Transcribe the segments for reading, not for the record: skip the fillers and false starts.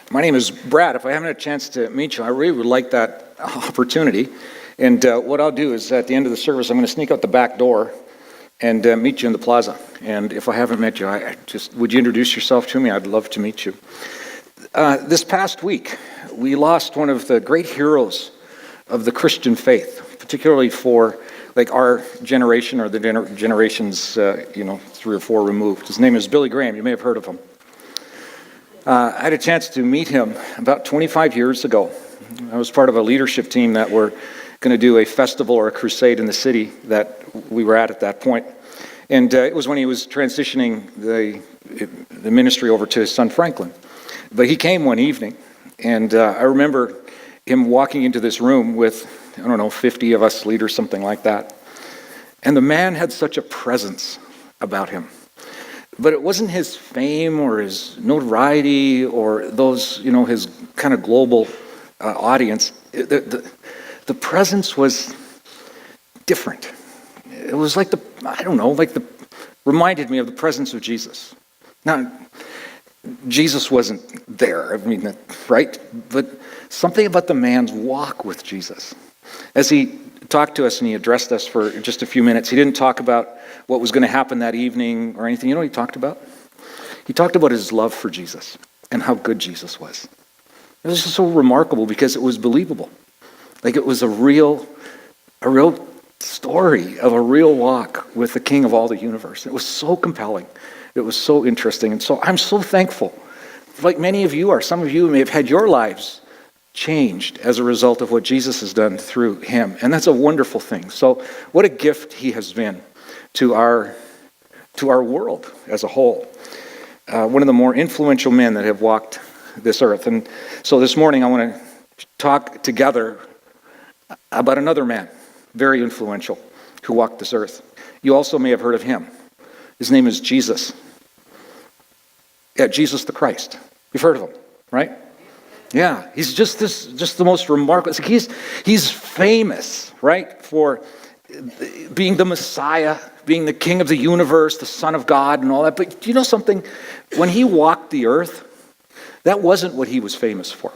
My name is Brad. If I haven't had a chance to meet you, I really would like that opportunity. And what I'll do is at the end of the service, I'm going to sneak out the back door and meet you in the plaza. And if I haven't met you, would you introduce yourself to me? I'd love to meet you. This past week, we lost one of the great heroes of the Christian faith, particularly for like our generation or the generations, 3 or 4 removed. His name is Billy Graham. You may have heard of him. I had a chance to meet him about 25 years ago. I was part of a leadership team that were going to do a festival or a crusade in the city that we were at that point. And it was when he was transitioning the ministry over to his son Franklin. But he came one evening, and I remember him walking into this room with, 50 of us leaders, something like that. And the man had such a presence about him. But it wasn't his fame or his notoriety or those, his kind of global audience. The presence was different. It was like reminded me of the presence of Jesus. Now, Jesus wasn't there, right? But something about the man's walk with Jesus. As he talked to us and he addressed us for just a few minutes, he didn't talk about what was going to happen that evening or anything. You know what he talked about? He talked about his love for Jesus and how good Jesus was. It was just so remarkable because it was believable. Like it was a real story of a real walk with the King of all the universe. It was so compelling. It was so interesting. And so I'm so thankful. Like many of you are, some of you may have had your lives changed as a result of what Jesus has done through him. And that's a wonderful thing. So what a gift he has been to our world as a whole. One of the more influential men that have walked this earth. And so this morning I want to talk together about another man, very influential, who walked this earth. You also may have heard of him. His name is Jesus. Yeah, Jesus the Christ. You've heard of him, right? Yeah, he's just the most remarkable. He's famous, right, for being the Messiah, being the King of the universe, the Son of God, and all that. But do you know something? When he walked the earth, that wasn't what he was famous for.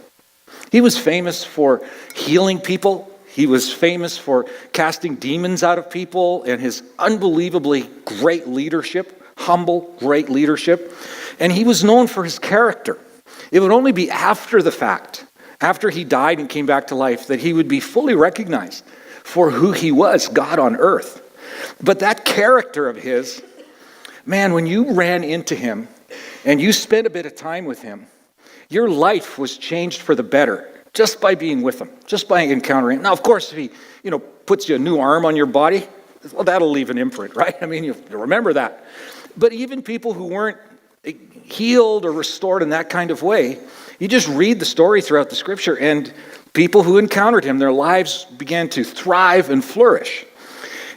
He was famous for healing people. He was famous for casting demons out of people and his unbelievably great leadership, humble, great leadership. And he was known for his character. It would only be after the fact, after he died and came back to life, that he would be fully recognized for who he was, God on earth. But that character of his, man, when you ran into him and you spent a bit of time with him, your life was changed for the better just by being with him, just by encountering him. Now, of course, if he, puts you a new arm on your body, well, that'll leave an imprint, right? You remember that. But even people who weren't healed or restored in that kind of way, you just read the story throughout the scripture, and people who encountered him, their lives began to thrive and flourish.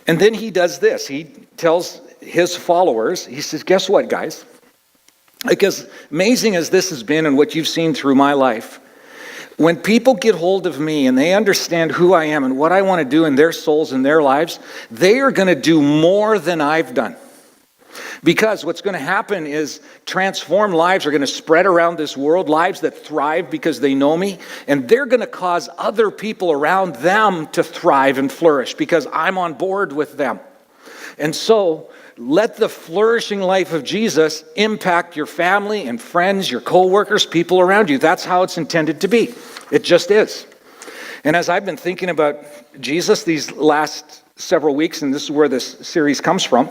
And then he does this. He tells his followers, he says, guess what, guys? Because amazing as this has been and what you've seen through my life, when people get hold of me and they understand who I am and what I want to do in their souls and their lives, they are going to do more than I've done. Because what's going to happen is transformed lives are going to spread around this world, lives that thrive because they know me, and they're going to cause other people around them to thrive and flourish because I'm on board with them. And so let the flourishing life of Jesus impact your family and friends, your co-workers, people around you. That's how it's intended to be. It just is. And as I've been thinking about Jesus these last several weeks, and this is where this series comes from,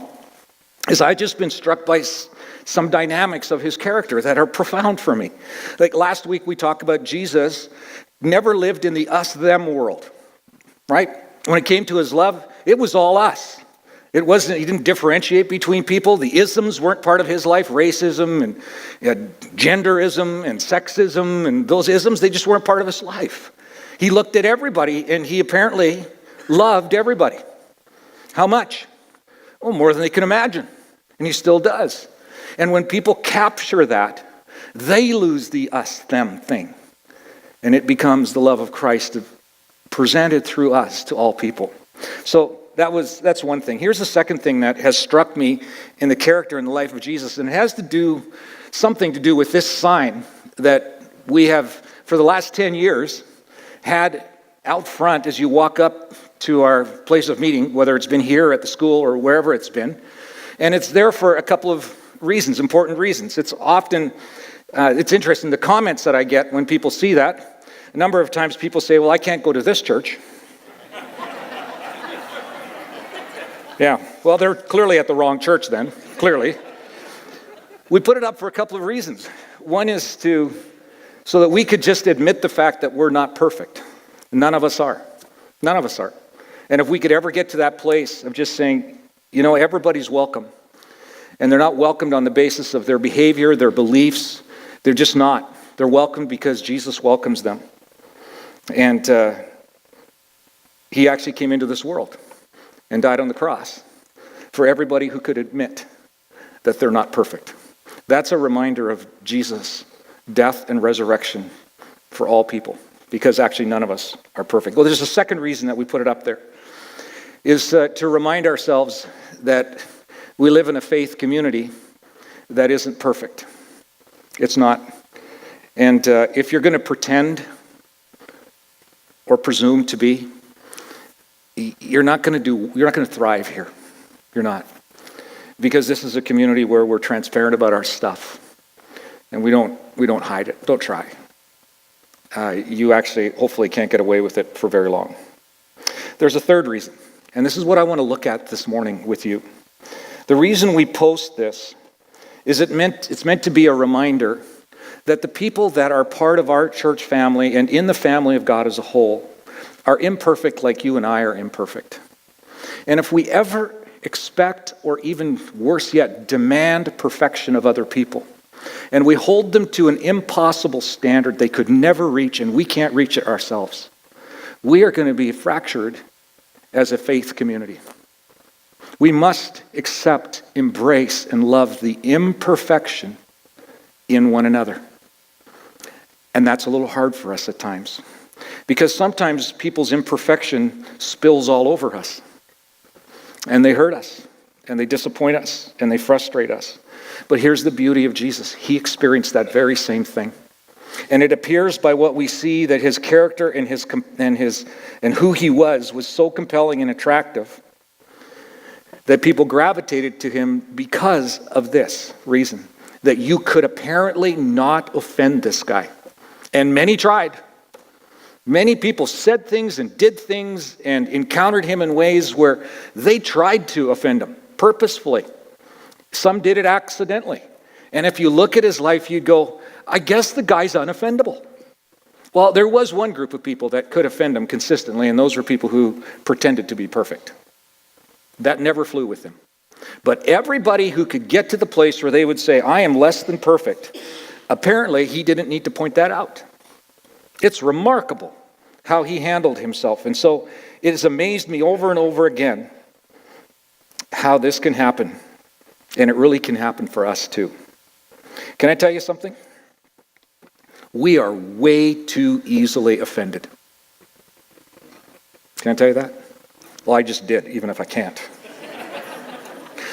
is I've just been struck by some dynamics of his character that are profound for me. Like last week we talked about Jesus never lived in the us-them world, right? When it came to his love, it was all us. He didn't differentiate between people. The isms weren't part of his life, racism and genderism and sexism and those isms, they just weren't part of his life. He looked at everybody and he apparently loved everybody. How much? Oh, more than they can imagine. And he still does. And when people capture that, they lose the us-them thing. And it becomes the love of Christ presented through us to all people. So that's one thing. Here's the second thing that has struck me in the character and the life of Jesus, and it has something to do with this sign that we have, for the last 10 years, had out front as you walk up to our place of meeting, whether it's been here at the school or wherever it's been. And it's there for a couple of reasons, important reasons. It's often, it's interesting, the comments that I get when people see that, a number of times people say, well, I can't go to this church. Yeah, well, they're clearly at the wrong church then, clearly. We put it up for a couple of reasons. One is so that we could just admit the fact that we're not perfect. None of us are. None of us are. And if we could ever get to that place of just saying, everybody's welcome. And they're not welcomed on the basis of their behavior, their beliefs. They're just not. They're welcomed because Jesus welcomes them. And he actually came into this world and died on the cross for everybody who could admit that they're not perfect. That's a reminder of Jesus' death and resurrection for all people, because actually none of us are perfect. Well, there's a second reason that we put it up there, is to remind ourselves that we live in a faith community that isn't perfect. It's not. And if you're going to pretend or presume to be, you're not going to thrive here. You're not. Because this is a community where we're transparent about our stuff. And we don't hide it. Don't try. You actually hopefully can't get away with it for very long. There's a third reason. And this is what I want to look at this morning with you. The reason we post this is it's meant to be a reminder that the people that are part of our church family and in the family of God as a whole are imperfect like you and I are imperfect. And if we ever expect, or even worse yet, demand perfection of other people, and we hold them to an impossible standard they could never reach, and we can't reach it ourselves, we are going to be fractured as a faith community. We must accept, embrace, and love the imperfection in one another. And that's a little hard for us at times, because sometimes people's imperfection spills all over us. And they hurt us, and they disappoint us, and they frustrate us. But here's the beauty of Jesus. He experienced that very same thing. And it appears by what we see that his character and who he was so compelling and attractive that people gravitated to him because of this reason, that you could apparently not offend this guy. And many tried. Many people said things and did things and encountered him in ways where they tried to offend him purposefully. Some did it accidentally. And if you look at his life, you'd go, I guess the guy's unoffendable. Well, there was one group of people that could offend him consistently, and those were people who pretended to be perfect. That never flew with him. But everybody who could get to the place where they would say, I am less than perfect, apparently he didn't need to point that out. It's remarkable how he handled himself. And so it has amazed me over and over again how this can happen. And it really can happen for us too. Can I tell you something? We are way too easily offended. Can I tell you that? Well, I just did, even if I can't.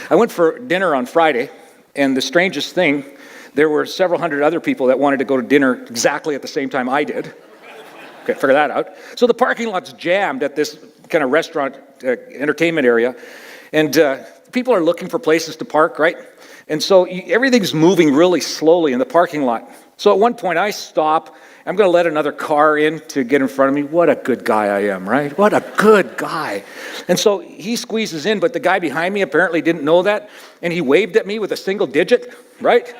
I went for dinner on Friday, and the strangest thing, there were several hundred other people that wanted to go to dinner exactly at the same time I did. Okay, figure that out. So the parking lot's jammed at this kind of restaurant entertainment area, and people are looking for places to park, right? And so everything's moving really slowly in the parking lot. So at one point I stop. I'm going to let another car in to get in front of me. What a good guy I am, right? What a good guy. And so he squeezes in, but the guy behind me apparently didn't know that, and he waved at me with a single digit, right?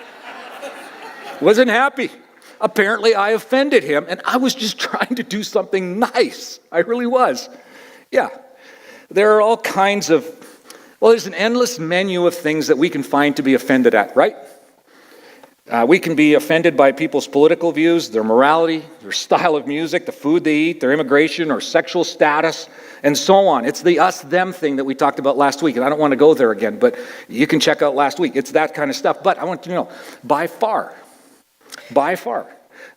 Wasn't happy. Apparently I offended him, and I was just trying to do something nice. I really was. Yeah. There are all kinds of, there's an endless menu of things that we can find to be offended at, right? We can be offended by people's political views, their morality, their style of music, the food they eat, their immigration or sexual status, and so on. It's the us-them thing that we talked about last week, and I don't want to go there again, but you can check out last week. It's that kind of stuff. But I want you to know, by far,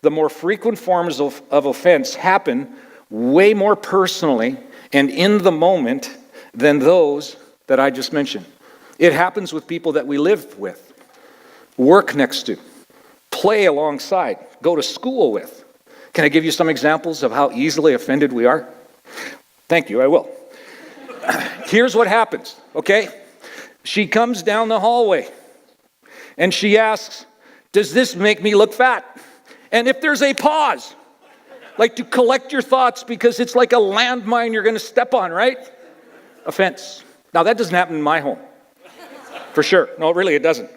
the more frequent forms of offense happen way more personally and in the moment than those that I just mentioned. It happens with people that we live with, work next to, play alongside, go to school with. Can I give you some examples of how easily offended we are? Thank you, I will. Here's what happens, okay? She comes down the hallway and she asks, does this make me look fat? And if there's a pause, like to collect your thoughts because it's like a landmine you're going to step on, right? Offense. Now that doesn't happen in my home, for sure. No, really, it doesn't.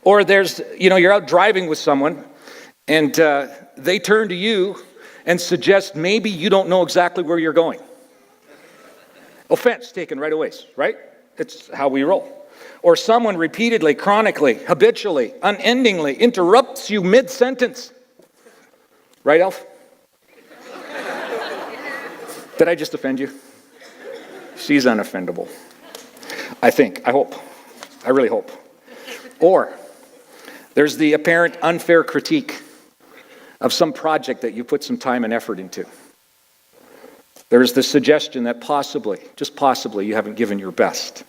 Or there's, you're out driving with someone and they turn to you and suggest maybe you don't know exactly where you're going. Offense taken right away, right? It's how we roll. Or someone repeatedly, chronically, habitually, unendingly interrupts you mid-sentence. Right, Elf? Did I just offend you? She's unoffendable. I think. I hope. I really hope. Or there's the apparent unfair critique of some project that you put some time and effort into. There's the suggestion that possibly, just possibly, you haven't given your best.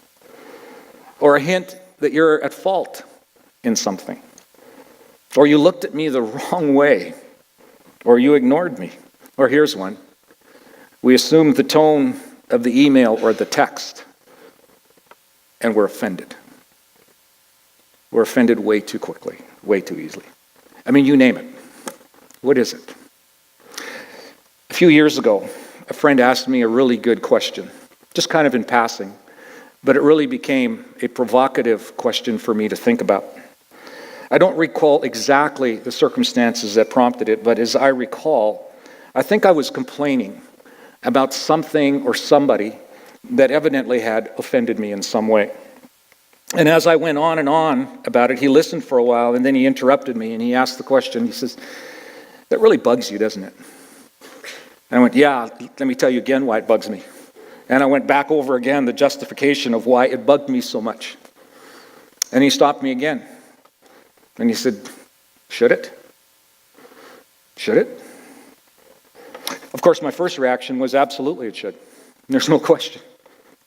Or a hint that you're at fault in something. Or you looked at me the wrong way. Or you ignored me. Or here's one. We assumed the tone of the email or the text, and we're offended. We're offended way too quickly, way too easily. I mean, you name it. What is it? A few years ago, a friend asked me a really good question, just kind of in passing, but it really became a provocative question for me to think about. I don't recall exactly the circumstances that prompted it, but as I recall, I think I was complaining about something or somebody that evidently had offended me in some way. And as I went on and on about it, he listened for a while, and then he interrupted me, and he asked the question. He says, that really bugs you, doesn't it? And I went, yeah, let me tell you again why it bugs me. And I went back over again the justification of why it bugged me so much. And he stopped me again. And he said, should it? Should it? Of course, my first reaction was absolutely it should. There's no question.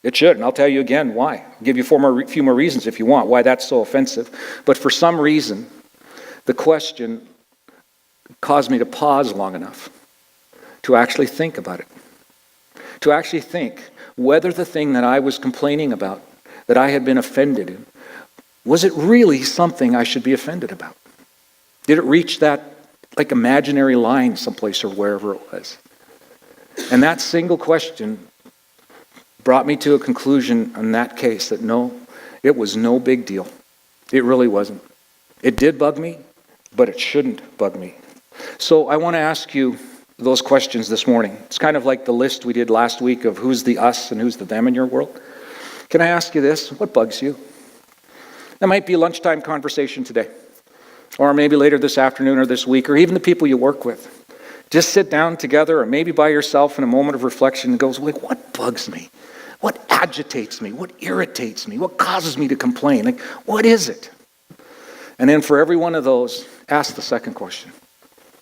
It should, and I'll tell you again why. I'll give you a few more reasons if you want why that's so offensive. But for some reason, the question caused me to pause long enough to actually think about it. To actually think whether the thing that I was complaining about, that I had been offended in, was it really something I should be offended about? Did it reach that like imaginary line someplace or wherever it was? And that single question brought me to a conclusion in that case that no, it was no big deal. It really wasn't. It did bug me, but it shouldn't bug me. So I want to ask you those questions this morning. It's kind of like the list we did last week of who's the us and who's the them in your world. Can I ask you this? What bugs you? That might be a lunchtime conversation today, or maybe later this afternoon or this week, or even the people you work with. Just sit down together, or maybe by yourself in a moment of reflection and goes, like, what bugs me? What agitates me? What irritates me? What causes me to complain? Like, what is it? And then for every one of those, ask the second question.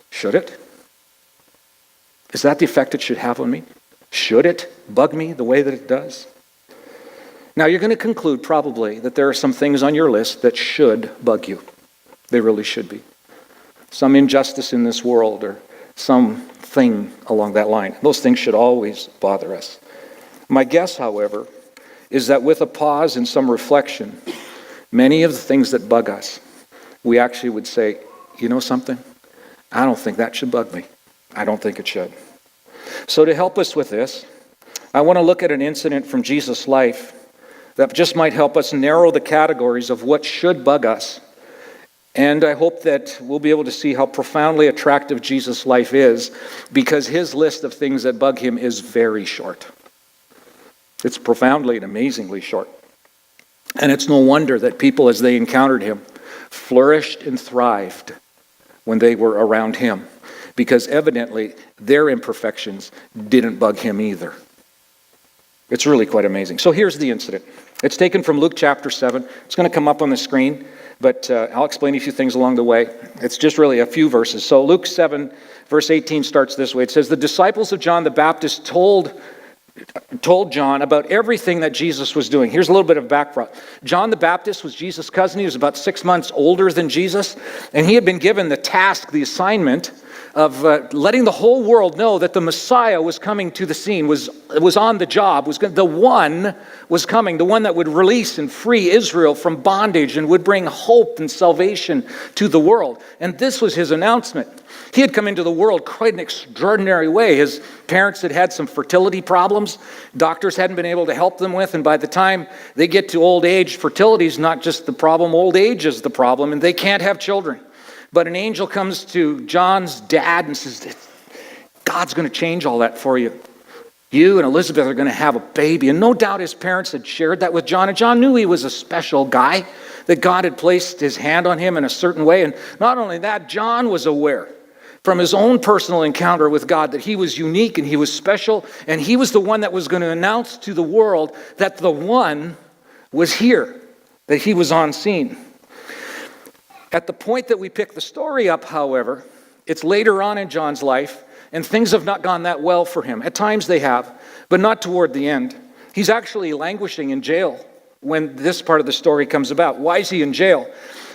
Should it? Is that the effect it should have on me? Should it bug me the way that it does? Now, you're going to conclude probably that there are some things on your list that should bug you. They really should be. Some injustice in this world or something along that line. Those things should always bother us. My guess, however, is that with a pause and some reflection, many of the things that bug us, we actually would say, you know something? I don't think that should bug me. I don't think it should. So to help us with this, I want to look at an incident from Jesus' life that just might help us narrow the categories of what should bug us. And I hope that we'll be able to see how profoundly attractive Jesus' life is, because his list of things that bug him is very short. It's profoundly and amazingly short. And it's no wonder that people, as they encountered him, flourished and thrived when they were around him, because evidently their imperfections didn't bug him either. It's really quite amazing. So here's the incident. It's taken from Luke chapter 7. It's going to come up on the screen, but I'll explain a few things along the way. It's just really a few verses. So Luke 7, verse 18 starts this way. It says, the disciples of John the Baptist told told John about everything that Jesus was doing. Here's a little bit of background. John the Baptist was Jesus' cousin. He was about 6 months older than Jesus, and he had been given the task, the assignment of letting the whole world know that the Messiah was coming to the scene, was on the job, the one was coming, the one that would release and free Israel from bondage and would bring hope and salvation to the world. And this was his announcement. He had come into the world quite an extraordinary way. His parents had had some fertility problems. Doctors hadn't been able to help them with, and by the time they get to old age, fertility is not just the problem, old age is the problem, and they can't have children. But an angel comes to John's dad and says, God's going to change all that for you. You and Elizabeth are going to have a baby. And no doubt his parents had shared that with John. And John knew he was a special guy, that God had placed his hand on him in a certain way. And not only that, John was aware from his own personal encounter with God that he was unique and he was special. And he was the one that was going to announce to the world that the one was here, that he was on scene. At the point that we pick the story up, however, it's later on in John's life, and things have not gone that well for him. At times they have, but not toward the end. He's actually languishing in jail when this part of the story comes about. Why is he in jail?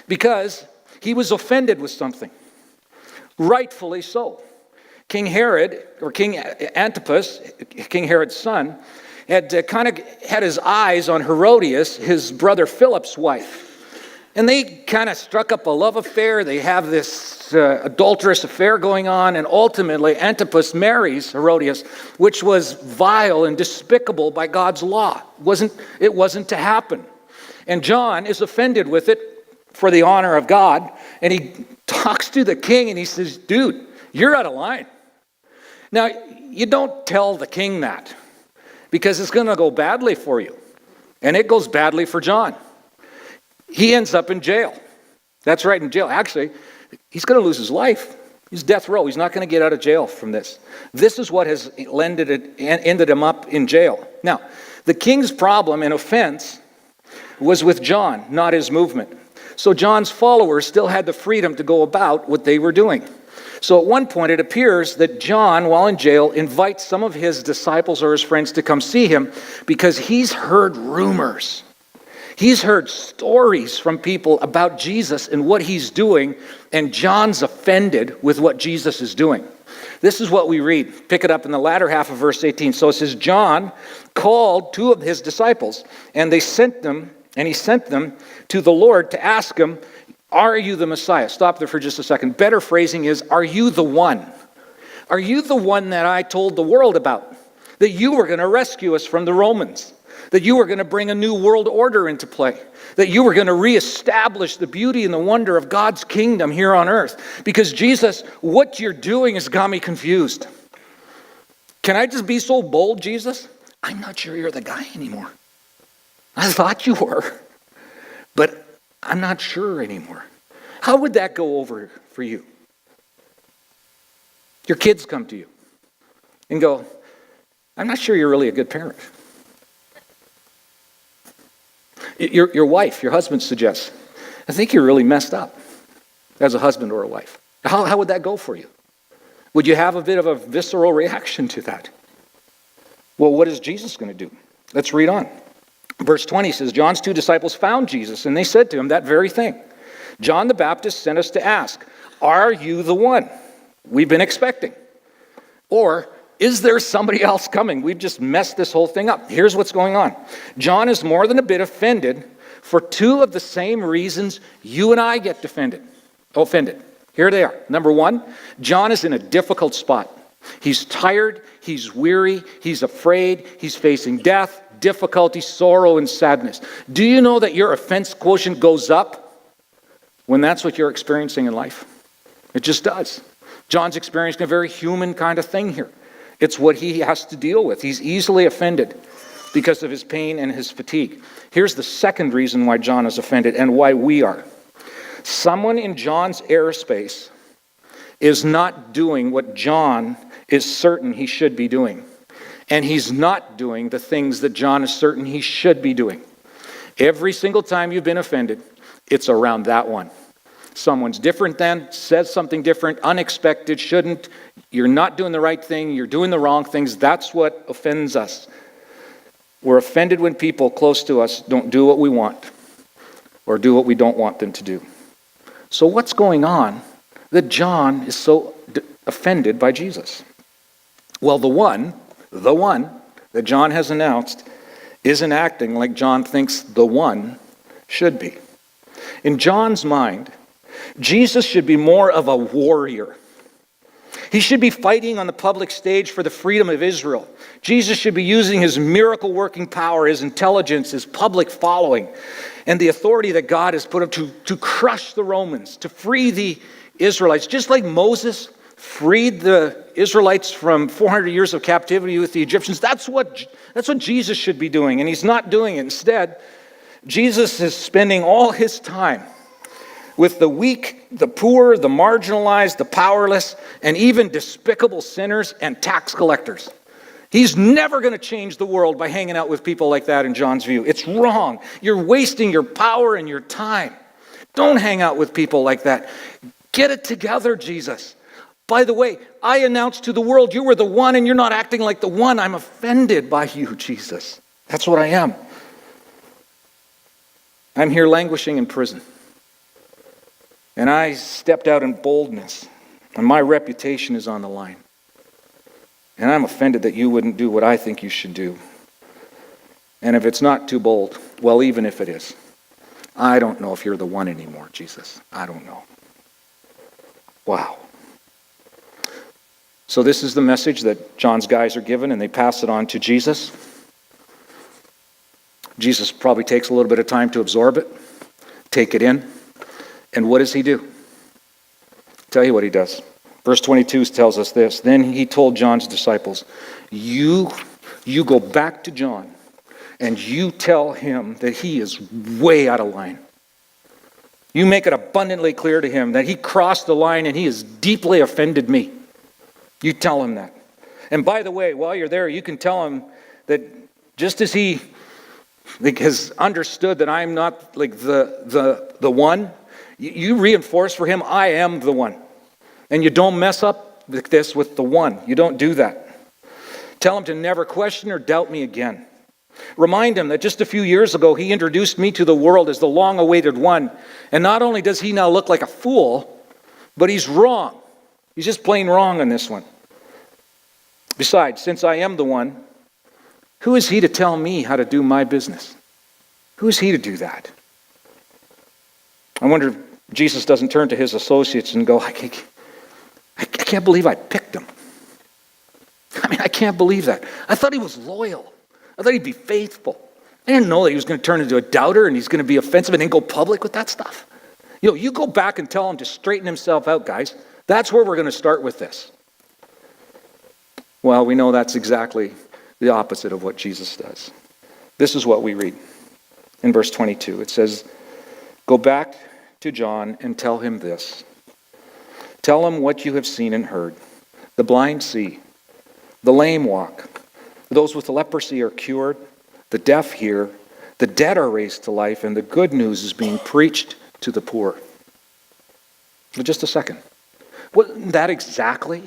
Because he was offended with something. Rightfully so. King Herod, or King Antipas, King Herod's son, had kind of had his eyes on Herodias, his brother Philip's wife. And they kind of struck up a love affair. They have this adulterous affair going on, and ultimately Antipas marries Herodias, which was vile and despicable by God's law. It wasn't to happen. And John is offended with it for the honor of God, and he talks to the king and he says, dude, you're out of line. Now, you don't tell the king that, because it's going to go badly for you. And it goes badly for John. He ends up in jail. That's right, in jail. Actually, he's going to lose his life. He's death row. He's not going to get out of jail from this. This is what has ended him up in jail. Now, the king's problem and offense was with John, not his movement. So John's followers still had the freedom to go about what they were doing. So at one point, it appears that John, while in jail, invites some of his disciples or his friends to come see him because he's heard rumors. He's heard stories from people about Jesus and what he's doing, and John's offended with what Jesus is doing. This is what we read. Pick it up in the latter half of verse 18. So it says, John called two of his disciples, and he sent them to the Lord to ask him, are you the Messiah? Stop there for just a second. Better phrasing is, are you the one? Are you the one that I told the world about? That you were going to rescue us from the Romans? That you were going to bring a new world order into play? That you were going to reestablish the beauty and the wonder of God's kingdom here on earth? Because Jesus, what you're doing has got me confused. Can I just be so bold, Jesus? I'm not sure you're the guy anymore. I thought you were, but I'm not sure anymore. How would that go over for you? Your kids come to you and go, I'm not sure you're really a good parent. Your wife, your husband suggests, I think you're really messed up as a husband or a wife. How would that go for you? Would you have a bit of a visceral reaction to that? Well, what is Jesus going to do? Let's read on. Verse 20 says, John's two disciples found Jesus, and they said to him that very thing. John the Baptist sent us to ask, are you the one we've been expecting? Or is there somebody else coming? We've just messed this whole thing up. Here's what's going on. John is more than a bit offended for two of the same reasons you and I get offended. Here they are. Number one, John is in a difficult spot. He's tired, he's weary, he's afraid, he's facing death, difficulty, sorrow, and sadness. Do you know that your offense quotient goes up when that's what you're experiencing in life? It just does. John's experiencing a very human kind of thing here. It's what he has to deal with. He's easily offended because of his pain and his fatigue. Here's the second reason why John is offended and why we are. Someone in John's airspace is not doing what John is certain he should be doing. And he's not doing the things that John is certain he should be doing. Every single time you've been offended, it's around that one. Someone's different than, says something different, unexpected, shouldn't. you're not doing the right thing, you're doing the wrong things. That's what offends us. We're offended when people close to us don't do what we want or do what we don't want them to do. So what's going on that John is so offended by Jesus? Well, the one that John has announced isn't acting like John thinks the one should be. In John's mind, Jesus should be more of a warrior. He should be fighting on the public stage for the freedom of Israel. Jesus should be using his miracle-working power, his intelligence, his public following, and the authority that God has put him to crush the Romans, to free the Israelites. Just like Moses freed the Israelites from 400 years of captivity with the Egyptians, that's what Jesus should be doing, and he's not doing it. Instead, Jesus is spending all his time with the weak, the poor, the marginalized, the powerless, and even despicable sinners and tax collectors. He's never going to change the world by hanging out with people like that in John's view. It's wrong. You're wasting your power and your time. Don't hang out with people like that. Get it together, Jesus. By the way, I announced to the world you were the one and you're not acting like the one. I'm offended by you, Jesus. That's what I am. I'm here languishing in prison. And I stepped out in boldness, and my reputation is on the line. And I'm offended that you wouldn't do what I think you should do. And if it's not too bold, well, even if it is, I don't know if you're the one anymore, Jesus. I don't know. Wow. So this is the message that John's guys are given, and they pass it on to Jesus. Jesus probably takes a little bit of time to absorb it, take it in. And what does he do? I'll tell you what he does. Verse 22 tells us this. Then he told John's disciples, you go back to John and you tell him that he is way out of line. You make it abundantly clear to him that he crossed the line and he has deeply offended me. You tell him that. And by the way, while you're there, you can tell him that just as he has understood that I'm not like the one, you reinforce for him, I am the one. And you don't mess up this with the one. You don't do that. Tell him to never question or doubt me again. Remind him that just a few years ago, he introduced me to the world as the long-awaited one. And not only does he now look like a fool, but he's wrong. He's just plain wrong on this one. Besides, since I am the one, who is he to tell me how to do my business? Who is he to do that? I wonder if Jesus doesn't turn to his associates and go, I can't believe I picked him. I can't believe that. I thought he was loyal. I thought he'd be faithful. I didn't know that he was going to turn into a doubter and he's going to be offensive and then go public with that stuff. You go back and tell him to straighten himself out, guys. That's where we're going to start with this. Well, we know that's exactly the opposite of what Jesus does. This is what we read in verse 22. It says, go back to John and tell him this. Tell him what you have seen and heard. The blind see, the lame walk, those with leprosy are cured, the deaf hear, the dead are raised to life, and the good news is being preached to the poor. But just a second. Wasn't that exactly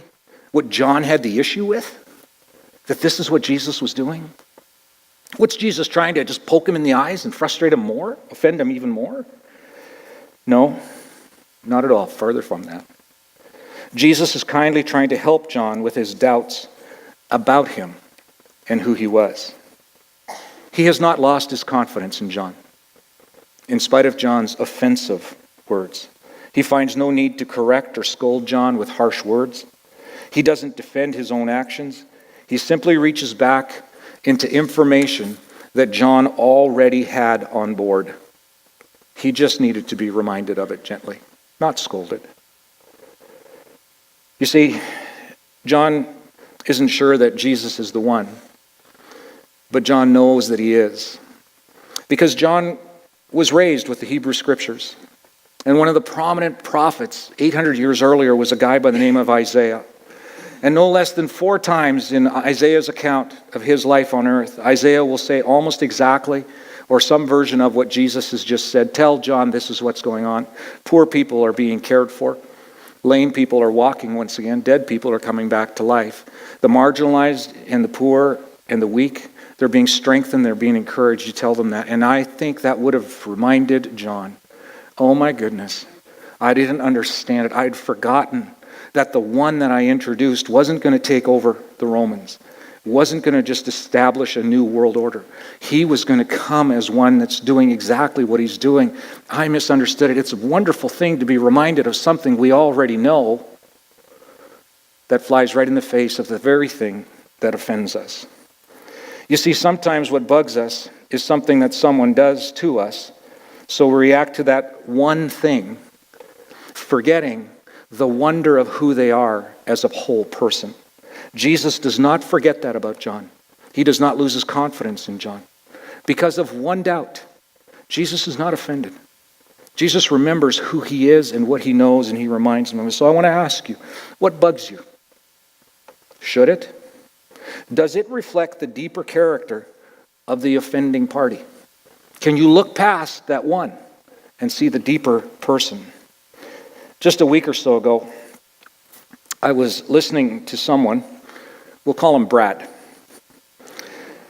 what John had the issue with? That this is what Jesus was doing? What's Jesus trying to just poke him in the eyes and frustrate him more? Offend him even more? No, not at all. Further from that. Jesus is kindly trying to help John with his doubts about him and who he was. He has not lost his confidence in John, in spite of John's offensive words. He finds no need to correct or scold John with harsh words. He doesn't defend his own actions. He simply reaches back into information that John already had on board. He just needed to be reminded of it gently, not scolded. You see, John isn't sure that Jesus is the one, but John knows that he is. Because John was raised with the Hebrew Scriptures. And one of the prominent prophets 800 years earlier was a guy by the name of Isaiah. And no less than 4 times in Isaiah's account of his life on earth, Isaiah will say almost exactly, or some version of what Jesus has just said. Tell John this is what's going on. Poor people are being cared for. Lame people are walking once again. Dead people are coming back to life. The marginalized and the poor and the weak, they're being strengthened, they're being encouraged. You tell them that. And I think that would have reminded John, oh my goodness, I didn't understand it. I'd forgotten that the one that I introduced wasn't going to take over the Romans, wasn't going to just establish a new world order. He was going to come as one that's doing exactly what he's doing. I misunderstood it. It's a wonderful thing to be reminded of something we already know that flies right in the face of the very thing that offends us. You see, sometimes what bugs us is something that someone does to us, so we react to that one thing, forgetting the wonder of who they are as a whole person. Jesus does not forget that about John. He does not lose his confidence in John. Because of one doubt, Jesus is not offended. Jesus remembers who he is and what he knows, and he reminds him of it. So I want to ask you, what bugs you? Should it? Does it reflect the deeper character of the offending party? Can you look past that one and see the deeper person? Just a week or so ago, I was listening to someone, we'll call him Brad.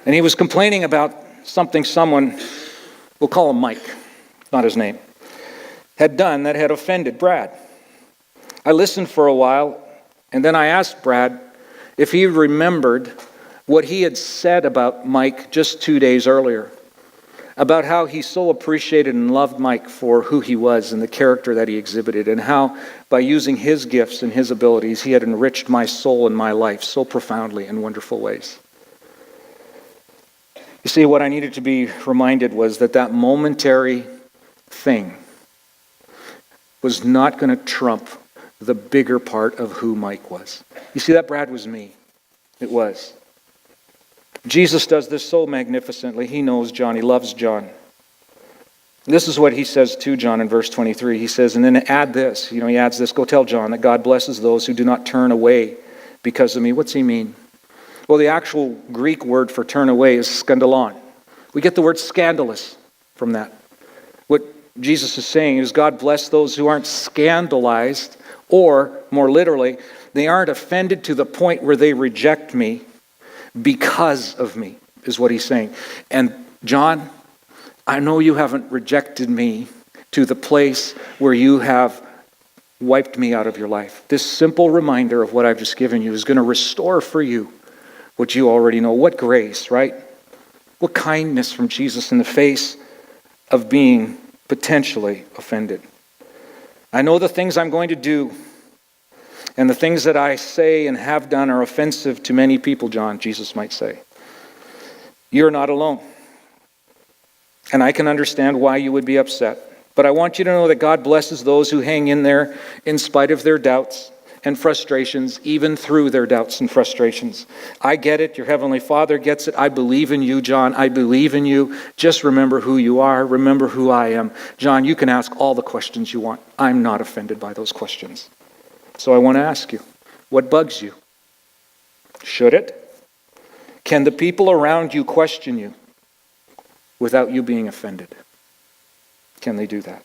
And he was complaining about something someone, we'll call him Mike, not his name, had done that had offended Brad. I listened for a while, and then I asked Brad if he remembered what he had said about Mike just 2 days earlier, about how he so appreciated and loved Mike for who he was and the character that he exhibited, and how by using his gifts and his abilities, he had enriched my soul and my life so profoundly in wonderful ways. You see, what I needed to be reminded was that that momentary thing was not going to trump the bigger part of who Mike was. You see, that Brad was me. It was. Jesus does this so magnificently. He knows John. He loves John. This is what he says to John in verse 23. He says, and then add this. He adds this. Go tell John that God blesses those who do not turn away because of me. What's he mean? Well, the actual Greek word for turn away is skandalon. We get the word scandalous from that. What Jesus is saying is God bless those who aren't scandalized, or more literally, they aren't offended to the point where they reject me because of me, is what he's saying. And John, I know you haven't rejected me to the place where you have wiped me out of your life. This simple reminder of what I've just given you is going to restore for you what you already know. What grace, right? What kindness from Jesus in the face of being potentially offended. I know the things I'm going to do and the things that I say and have done are offensive to many people, John, Jesus might say. You're not alone. And I can understand why you would be upset. But I want you to know that God blesses those who hang in there in spite of their doubts and frustrations, even through their doubts and frustrations. I get it. Your Heavenly Father gets it. I believe in you, John. I believe in you. Just remember who you are. Remember who I am. John, you can ask all the questions you want. I'm not offended by those questions. So I want to ask you, what bugs you? Should it? Can the people around you question you without you being offended? Can they do that?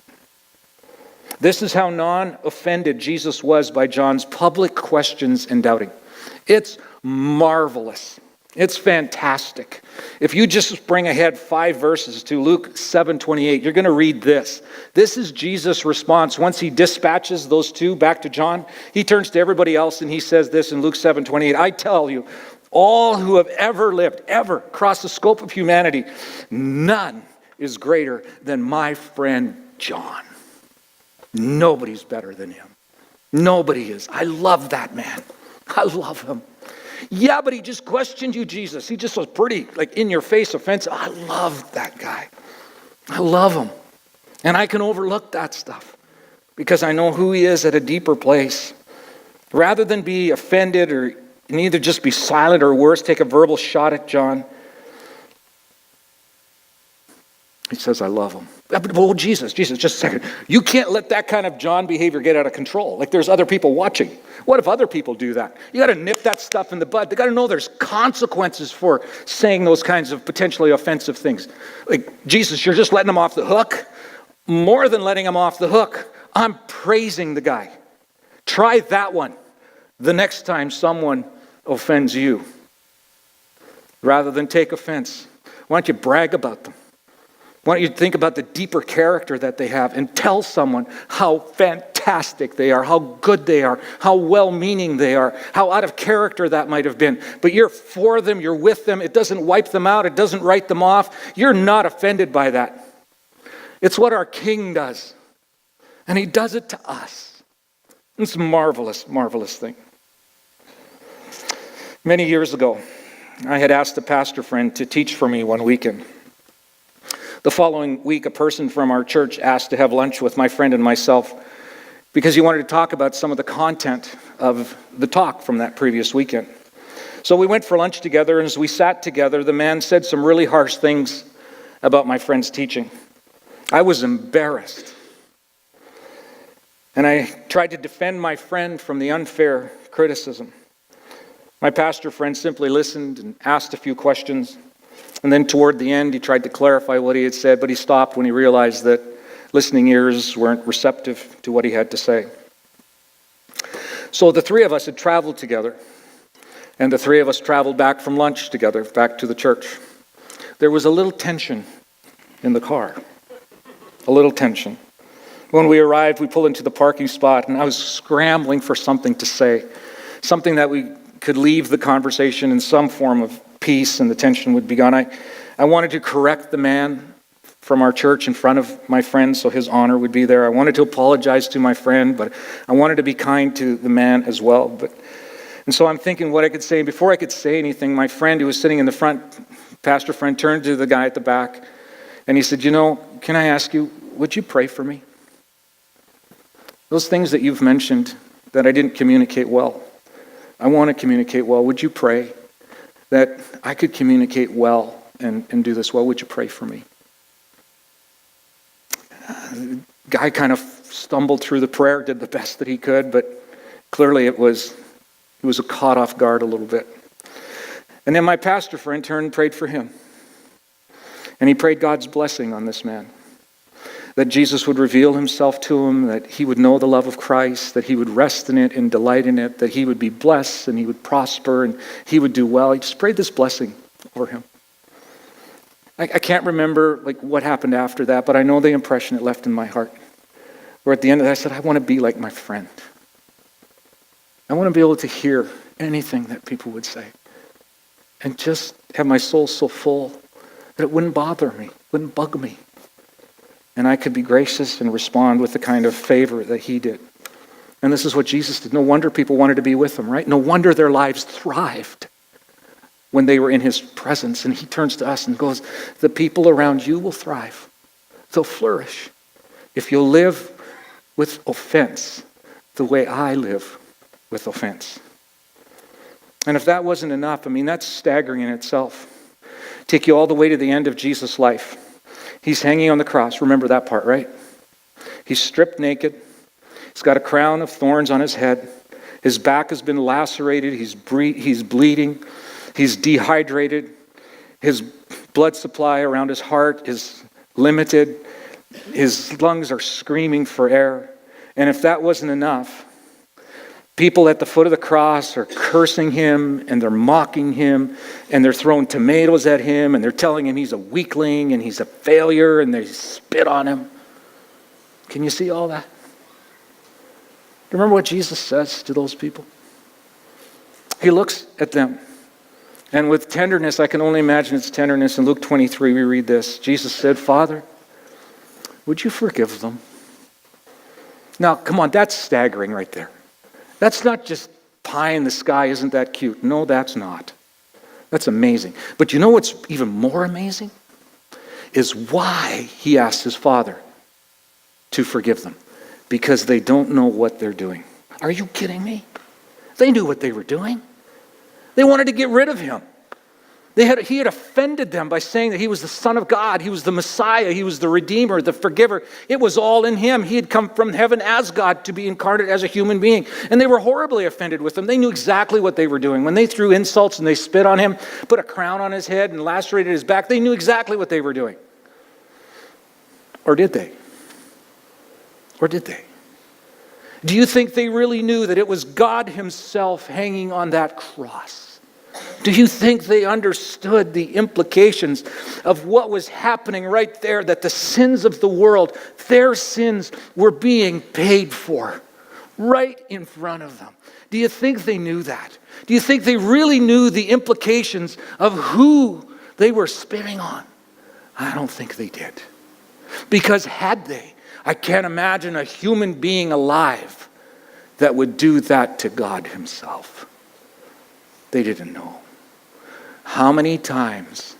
This is how non-offended Jesus was by John's public questions and doubting. It's marvelous. It's fantastic. If you just bring ahead 5 verses to Luke 7:28, you're going to read this. This is Jesus' response. Once he dispatches those 2 back to John, he turns to everybody else and he says this in Luke 7:28. I tell you, all who have ever lived, ever, across the scope of humanity, none is greater than my friend John. Nobody's better than him. Nobody is. I love that man. I love him. Yeah, but he just questioned you, Jesus. He just was pretty, in your face offensive. I love that guy. I love him. And I can overlook that stuff because I know who he is at a deeper place. Rather than be offended or either just be silent or worse, take a verbal shot at John, he says, I love him. Well, Jesus, just a second. You can't let that kind of John behavior get out of control. There's other people watching. What if other people do that? You got to nip that stuff in the bud. They got to know there's consequences for saying those kinds of potentially offensive things. Jesus, you're just letting him off the hook. More than letting him off the hook, I'm praising the guy. Try that one the next time someone offends you. Rather than take offense, why don't you brag about them? Why don't you think about the deeper character that they have and tell someone how fantastic they are, how good they are, how well-meaning they are, how out of character that might have been. But you're for them, you're with them. It doesn't wipe them out. It doesn't write them off. You're not offended by that. It's what our King does. And he does it to us. It's a marvelous, marvelous thing. Many years ago, I had asked a pastor friend to teach for me one weekend. The following week, a person from our church asked to have lunch with my friend and myself because he wanted to talk about some of the content of the talk from that previous weekend. So we went for lunch together, and as we sat together, the man said some really harsh things about my friend's teaching. I was embarrassed. And I tried to defend my friend from the unfair criticism. My pastor friend simply listened and asked a few questions. And then toward the end, he tried to clarify what he had said, but he stopped when he realized that listening ears weren't receptive to what he had to say. So the three of us had traveled together, and the three of us traveled back from lunch together, back to the church. There was a little tension in the car, a little tension. When we arrived, we pulled into the parking spot, and I was scrambling for something to say, something that we could leave the conversation in some form of peace and the tension would be gone. I wanted to correct the man from our church in front of my friend so his honor would be there. I wanted to apologize to my friend, but I wanted to be kind to the man as well. And so I'm thinking what I could say. And before I could say anything, my friend who was sitting in the front, pastor friend, turned to the guy at the back and he said, can I ask you, would you pray for me? Those things that you've mentioned that I didn't communicate well, I want to communicate well. Would you pray that I could communicate well and do this well? Would you pray for me? The guy kind of stumbled through the prayer, did the best that he could, but clearly it was caught off guard a little bit. And then my pastor friend turned and prayed for him. And he prayed God's blessing on this man. That Jesus would reveal himself to him, that he would know the love of Christ, that he would rest in it and delight in it, that he would be blessed and he would prosper and he would do well. He just prayed this blessing over him. I can't remember what happened after that, but I know the impression it left in my heart. Where at the end of that I said, I want to be like my friend. I want to be able to hear anything that people would say. And just have my soul so full that it wouldn't bother me, wouldn't bug me. And I could be gracious and respond with the kind of favor that he did. And this is what Jesus did. No wonder people wanted to be with him, right? No wonder their lives thrived when they were in his presence. And he turns to us and goes, the people around you will thrive. They'll flourish if you'll live with offense the way I live with offense. And if that wasn't enough, that's staggering in itself. Take you all the way to the end of Jesus' life. He's hanging on the cross. Remember that part, right? He's stripped naked. He's got a crown of thorns on his head. His back has been lacerated. He's bleeding. He's dehydrated. His blood supply around his heart is limited. His lungs are screaming for air. And if that wasn't enough, people at the foot of the cross are cursing him and they're mocking him and they're throwing tomatoes at him and they're telling him he's a weakling and he's a failure and they spit on him. Can you see all that? Remember what Jesus says to those people? He looks at them and with tenderness, I can only imagine it's tenderness. In Luke 23 we read this. Jesus said, Father, would you forgive them? Now, come on, that's staggering right there. That's not just pie in the sky, isn't that cute? No, that's not. That's amazing. But you know what's even more amazing? Is why he asked his Father to forgive them. Because they don't know what they're doing. Are you kidding me? They knew what they were doing. They wanted to get rid of him. He had offended them by saying that he was the Son of God. He was the Messiah. He was the Redeemer, the Forgiver. It was all in him. He had come from heaven as God to be incarnate as a human being. And they were horribly offended with him. They knew exactly what they were doing. When they threw insults and they spit on him, put a crown on his head and lacerated his back, they knew exactly what they were doing. Or did they? Or did they? Do you think they really knew that it was God himself hanging on that cross? Do you think they understood the implications of what was happening right there, that the sins of the world, their sins were being paid for right in front of them? Do you think they knew that? Do you think they really knew the implications of who they were spitting on? I don't think they did. Because had they, I can't imagine a human being alive that would do that to God himself. They didn't know. How many times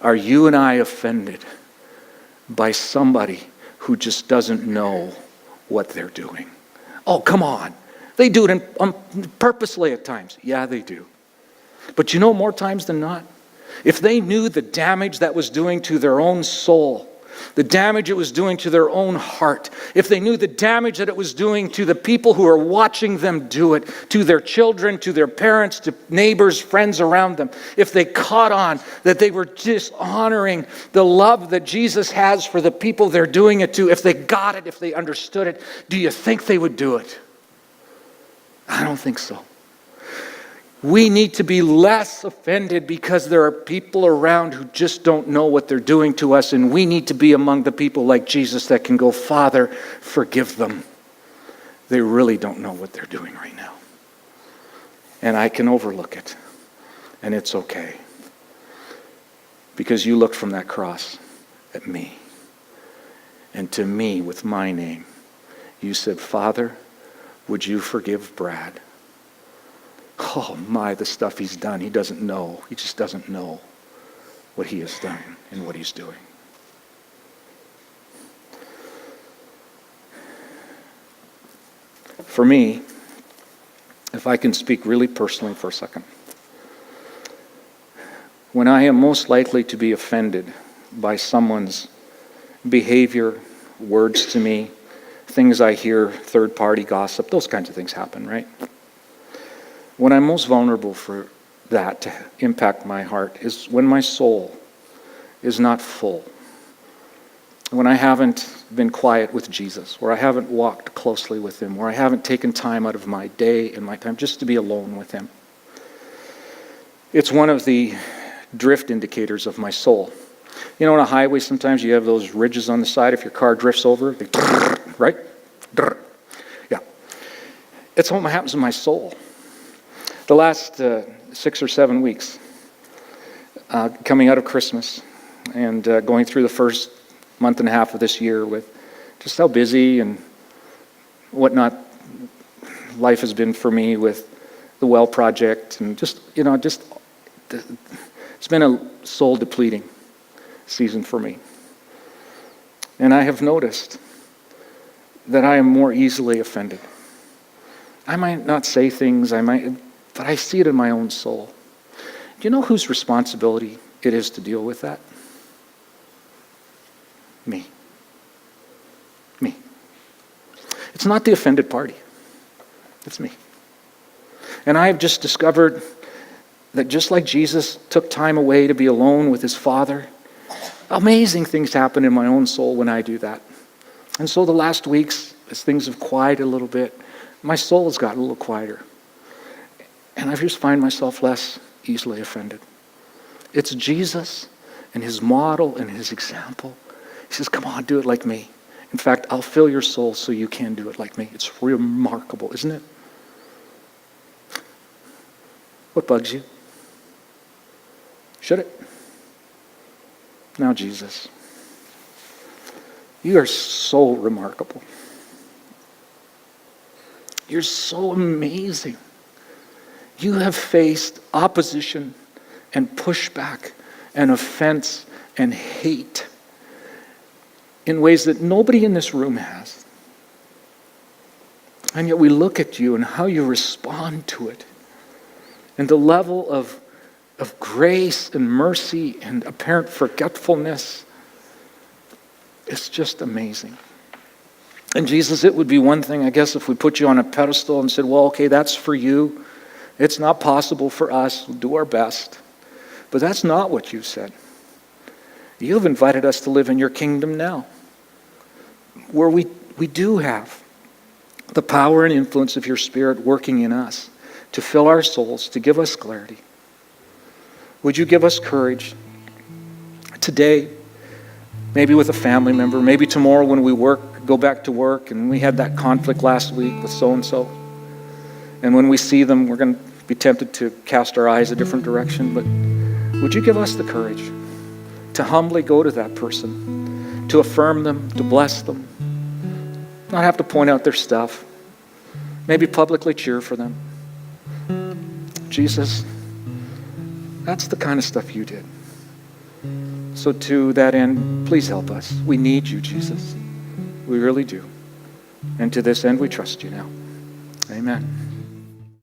are you and I offended by somebody who just doesn't know what they're doing? Oh, come on. They do it purposely at times. Yeah, they do. But you know, more times than not, if they knew the damage that was doing to their own soul, the damage it was doing to their own heart, if they knew the damage that it was doing to the people who are watching them do it, to their children, to their parents, to neighbors, friends around them, if they caught on that they were dishonoring the love that Jesus has for the people they're doing it to, if they got it, if they understood it, do you think they would do it? I don't think so. We need to be less offended because there are people around who just don't know what they're doing to us, and we need to be among the people like Jesus that can go, Father, forgive them. They really don't know what they're doing right now. And I can overlook it, and it's okay. Because you looked from that cross at me, and to me with my name, you said, Father, would you forgive Brad? Oh my, the stuff he's done. He doesn't know. He just doesn't know what he has done and what he's doing. For me, if I can speak really personally for a second, when I am most likely to be offended by someone's behavior, words to me, things I hear, third-party gossip, those kinds of things happen, right? When I'm most vulnerable for that to impact my heart is when my soul is not full. When I haven't been quiet with Jesus, where I haven't walked closely with him, where I haven't taken time out of my day and my time just to be alone with him. It's one of the drift indicators of my soul. You know, on a highway, sometimes you have those ridges on the side. If your car drifts over, they, right? Yeah. It's what happens in my soul. The last 6 or 7 weeks, coming out of Christmas and going through the first month and a half of this year with just how busy and whatnot life has been for me with the Well Project and it's been a soul depleting season for me. And I have noticed that I am more easily offended. I might not say things, but I see it in my own soul. Do you know whose responsibility it is to deal with that? Me. It's not the offended party. It's me. And I have just discovered that just like Jesus took time away to be alone with his Father, amazing things happen in my own soul when I do that. And so the last weeks, as things have quieted a little bit, my soul has gotten a little quieter. And I just find myself less easily offended. It's Jesus and his model and his example. He says, come on, do it like me. In fact, I'll fill your soul so you can do it like me. It's remarkable, isn't it? What bugs you? Should it? Now, Jesus, you are so remarkable. You're so amazing. You have faced opposition and pushback and offense and hate in ways that nobody in this room has. And yet we look at you and how you respond to it and the level of grace and mercy and apparent forgetfulness. It's just amazing. And Jesus, it would be one thing, I guess, if we put you on a pedestal and said, well, okay, that's for you. It's not possible for us. We'll do our best. But that's not what you said. You've invited us to live in your kingdom now, where we do have the power and influence of your Spirit working in us to fill our souls, to give us clarity. Would you give us courage today, maybe with a family member, maybe tomorrow when we go back to work, and we had that conflict last week with so-and-so. And when we see them, we're going to be tempted to cast our eyes a different direction. But would you give us the courage to humbly go to that person, to affirm them, to bless them, not have to point out their stuff, maybe publicly cheer for them. Jesus, that's the kind of stuff you did. So to that end, please help us. We need you, Jesus. We really do. And to this end, we trust you now. Amen.